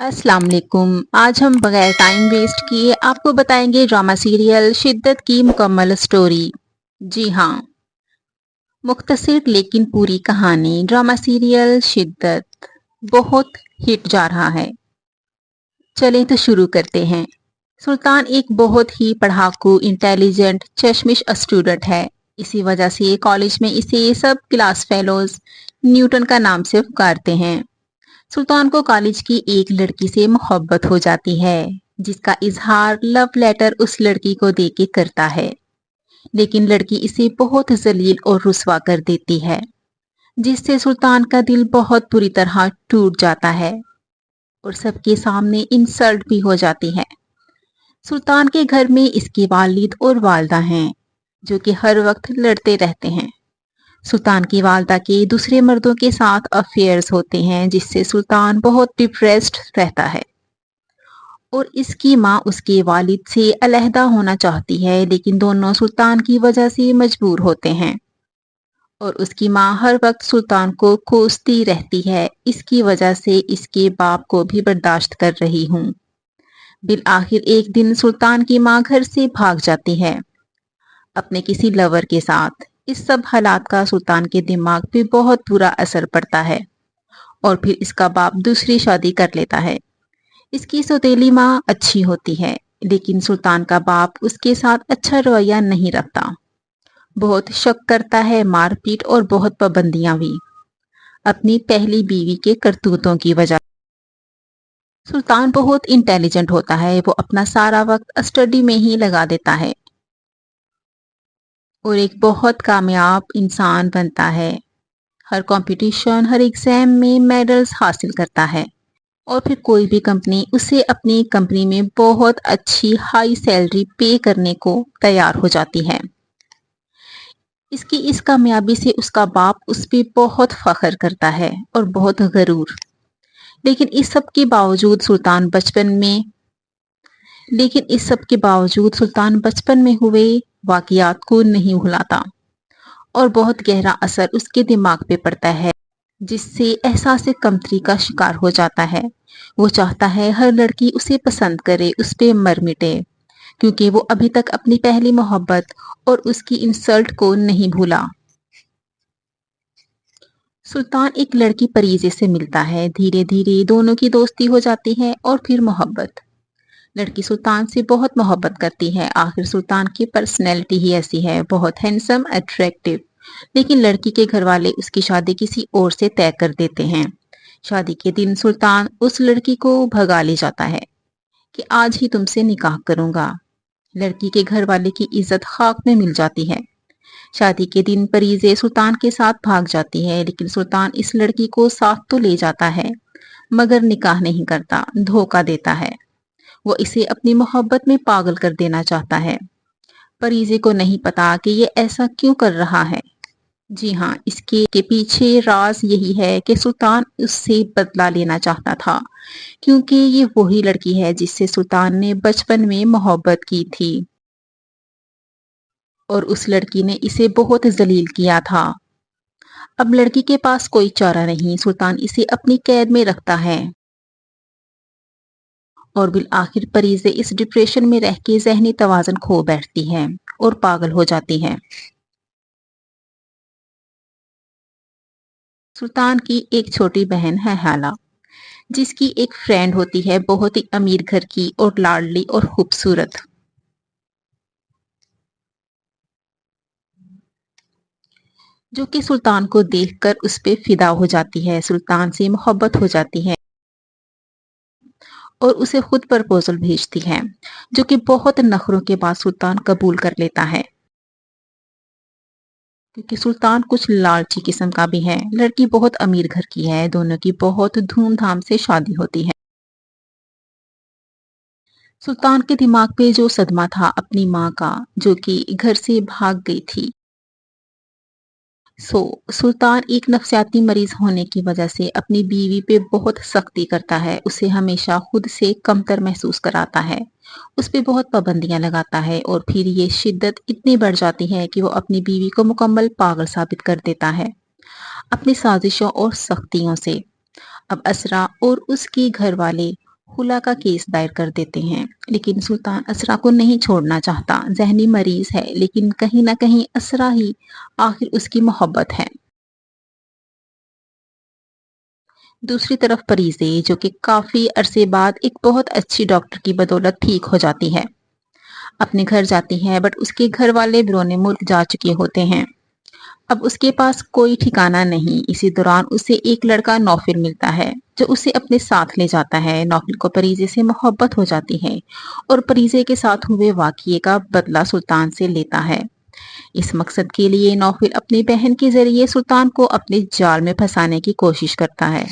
अस्सलाम वालेकुम। आज हम बगैर टाइम वेस्ट किए आपको बताएंगे ड्रामा सीरियल शिद्दत की मुकम्मल स्टोरी। जी हाँ, मुख्तसर लेकिन पूरी कहानी। ड्रामा सीरियल शिद्दत बहुत हिट जा रहा है। चलें तो शुरू करते हैं। सुल्तान एक बहुत ही पढ़ाकू, इंटेलिजेंट, चश्मिश स्टूडेंट है। इसी वजह से कॉलेज में इसे सब क्लास फेलोज न्यूटन का नाम से पुकारते हैं। सुल्तान को कॉलेज की एक लड़की से मोहब्बत हो जाती है, जिसका इजहार लव लेटर उस लड़की को देके करता है। लेकिन लड़की इसे बहुत जलील और रुस्वा कर देती है, जिससे सुल्तान का दिल बहुत बुरी तरह टूट जाता है और सबके सामने इंसल्ट भी हो जाती है। सुल्तान के घर में इसके वालिद और वालदा हैं, जो कि हर वक्त लड़ते रहते हैं। सुल्तान की वालदा के दूसरे मर्दों के साथ अफेयर्स होते हैं, जिससे सुल्तान बहुत डिप्रेस्ड रहता है। और इसकी माँ उसके वालिद से अलहदा होना चाहती है, लेकिन दोनों सुल्तान की वजह से मजबूर होते हैं। और उसकी माँ हर वक्त सुल्तान को कोसती रहती है, इसकी वजह से इसके बाप को भी बर्दाश्त कर रही हूँ। बिल आखिर एक दिन सुल्तान की माँ घर से भाग जाती है अपने किसी लवर के साथ। इस सब हालात का सुल्तान के दिमाग पे बहुत बुरा असर पड़ता है और फिर इसका बाप दूसरी शादी कर लेता है। इसकी सौतेली माँ अच्छी होती है, लेकिन सुल्तान का बाप उसके साथ अच्छा रवैया नहीं रखता। बहुत शक करता है, मारपीट और बहुत पाबंदियां भी, अपनी पहली बीवी के करतूतों की वजह। सुल्तान बहुत इंटेलिजेंट होता है, वो अपना सारा वक्त स्टडी में ही लगा देता है और एक बहुत कामयाब इंसान बनता है। हर कंपटीशन, हर एग्जाम में मेडल्स हासिल करता है और फिर कोई भी कंपनी उसे अपनी कंपनी में बहुत अच्छी हाई सैलरी पे करने को तैयार हो जाती है। इसकी इस कामयाबी से उसका बाप उस पे बहुत फख्र करता है और बहुत गरूर। लेकिन इस सब के बावजूद सुल्तान बचपन में लेकिन इस सब के बावजूद सुल्तान बचपन में हुए वाकयात को नहीं भुलाता और बहुत गहरा असर उसके दिमाग पे पड़ता है, जिससे एहसास कमतरी का शिकार हो जाता है। वो चाहता है हर लड़की उसे पसंद करे, उस पे मर मिटे, क्योंकि वो अभी तक अपनी पहली मोहब्बत और उसकी इंसल्ट को नहीं भूला। सुल्तान एक लड़की परीजे से मिलता है। धीरे धीरे दोनों की दोस्ती हो जाती है और फिर मोहब्बत। लड़की सुल्तान से बहुत मोहब्बत करती है। आखिर सुल्तान की पर्सनैलिटी ही ऐसी है, बहुत हैंडसम, अट्रैक्टिव। लेकिन लड़की के घर वाले उसकी शादी किसी और से तय कर देते हैं। शादी के दिन सुल्तान उस लड़की को भगा ले जाता है कि आज ही तुमसे निकाह करूंगा। लड़की के घर वाले की इज्जत खाक में मिल जाती है। शादी के दिन परीजे सुल्तान के साथ भाग जाती है, लेकिन सुल्तान इस लड़की को साथ तो ले जाता है, मगर निकाह नहीं करता, धोखा देता है। वो इसे अपनी मोहब्बत में पागल कर देना चाहता है। परीजे को नहीं पता कि ये ऐसा क्यों कर रहा है। जी हाँ, इसके के पीछे राज यही है कि सुल्तान उससे बदला लेना चाहता था, क्योंकि ये वही लड़की है जिससे सुल्तान ने बचपन में मोहब्बत की थी और उस लड़की ने इसे बहुत जलील किया था। अब लड़की के पास कोई चारा नहीं, सुल्तान इसे अपनी कैद में रखता है और बिल आखिर परीजे इस डिप्रेशन में रह के जहनी तवाज़ुन खो बैठती है और पागल हो जाती है। सुल्तान की एक छोटी बहन है हाला, जिसकी एक फ्रेंड होती है, बहुत ही अमीर घर की और लाडली और खूबसूरत, जो कि सुल्तान को देखकर उस पे फिदा हो जाती है, सुल्तान से मोहब्बत हो जाती है और उसे खुद प्रपोजल भेजती है, जो कि बहुत नखरों के बाद सुल्तान कबूल कर लेता है, क्योंकि सुल्तान कुछ लालची किस्म का भी है। लड़की बहुत अमीर घर की है, दोनों की बहुत धूमधाम से शादी होती है। सुल्तान के दिमाग पे जो सदमा था अपनी माँ का, जो कि घर से भाग गई थी, सुल्तान एक नफसियाती मरीज होने की वजह से अपनी बीवी पे बहुत सख्ती करता है, उसे हमेशा खुद से कमतर महसूस कराता है, उस पे बहुत पाबंदियां लगाता है और फिर ये शिद्दत इतनी बढ़ जाती है कि वो अपनी बीवी को मुकम्मल पागल साबित कर देता है अपनी साजिशों और सख्तियों से। अब असरा और उसकी घर वाले खुला का केस दायर कर देते हैं, लेकिन सुल्तान असरा को नहीं छोड़ना चाहता। ज़हनी मरीज़ है, लेकिन कहीं न कहीं असरा ही आखिर उसकी मोहब्बत है। दूसरी तरफ परीज़े, जो कि काफ़ी अरसे बाद एक बहुत अच्छी डॉक्टर की बदौलत ठीक हो जाती है, अपने घर जाती है, बट उसके घर वाले बिरोने मुल्क जा चुके होते हैं। अब उसके पास कोई ठिकाना नहीं। इसी दौरान उसे एक लड़का नौफिल मिलता है, जो उसे अपने साथ ले जाता है। नौफिल को परीजे से मोहब्बत हो जाती है और परीजे के साथ हुए वाक़ये का बदला सुल्तान से लेता है। इस मकसद के लिए नौफिल अपनी बहन के ज़रिए सुल्तान को अपने जाल में फंसाने की कोशिश करता है।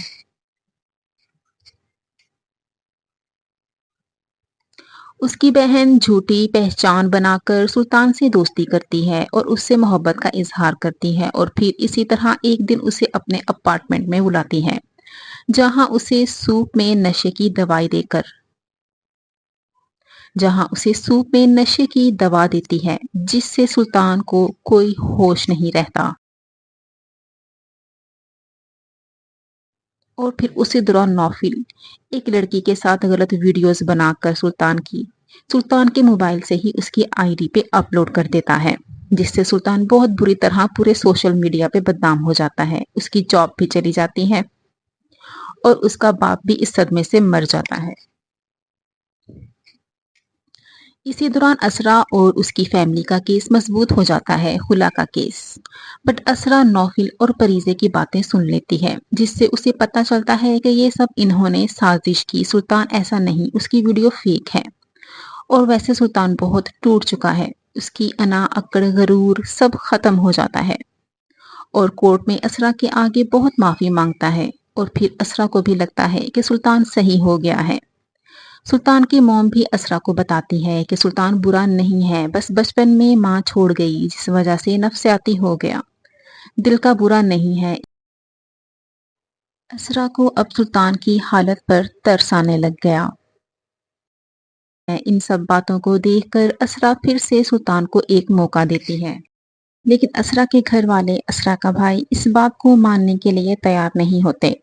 उसकी बहन झूठी पहचान बनाकर सुल्तान से दोस्ती करती है और उससे मोहब्बत का इजहार करती है, और फिर इसी तरह एक दिन उसे अपने अपार्टमेंट में बुलाती है, जहां उसे सूप में नशे की दवा देती है, जिससे सुल्तान को कोई होश नहीं रहता। और फिर उसी दौरान नौफिल एक लड़की के साथ गलत वीडियोस बनाकर सुल्तान के मोबाइल से ही उसकी आईडी पे अपलोड कर देता है, जिससे सुल्तान बहुत बुरी तरह पूरे सोशल मीडिया पे बदनाम हो जाता है। उसकी जॉब भी चली जाती है और उसका बाप भी इस सदमे से मर जाता है। इसी दौरान असरा और उसकी फैमिली का केस मजबूत हो जाता है, खुला का केस। बट असरा नौफिल और परीजे की बातें सुन लेती है, जिससे उसे पता चलता है कि ये सब इन्होंने साजिश की। सुल्तान ऐसा नहीं, उसकी वीडियो फेक है। और वैसे सुल्तान बहुत टूट चुका है, उसकी अना अक्ड़ गरूर सब खत्म हो जाता है और कोर्ट में असरा के आगे बहुत माफी मांगता है। और फिर असरा को भी लगता है कि सुल्तान सही हो गया है। सुल्तान की मॉम भी असरा को बताती है कि सुल्तान बुरा नहीं है, बस बचपन में माँ छोड़ गई, जिस वजह से नफसियाती हो गया, दिल का बुरा नहीं है। असरा को अब सुल्तान की हालत पर तरस आने लग गया। इन सब बातों को देखकर असरा फिर से सुल्तान को एक मौका देती है, लेकिन असरा के घर वाले असरा का भाई इस बात को मानने के लिए तैयार नहीं होते।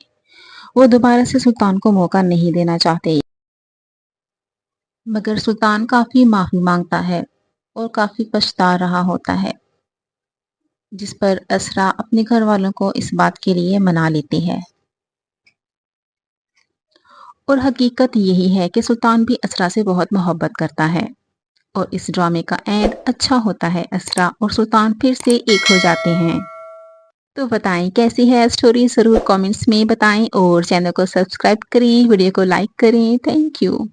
वो दोबारा से सुल्तान को मौका नहीं देना चाहते, मगर सुल्तान काफी माफी मांगता है और काफी पछता रहा होता है, जिस पर असरा अपने घर वालों को इस बात के लिए मना लेती है। और हकीकत यही है कि सुल्तान भी असरा से बहुत मोहब्बत करता है और इस ड्रामे का एंड अच्छा होता है। असरा और सुल्तान फिर से एक हो जाते हैं। तो बताएं कैसी है स्टोरी, जरूर कमेंट्स में बताएं और चैनल को सब्सक्राइब करें, वीडियो को लाइक करें। Thank you.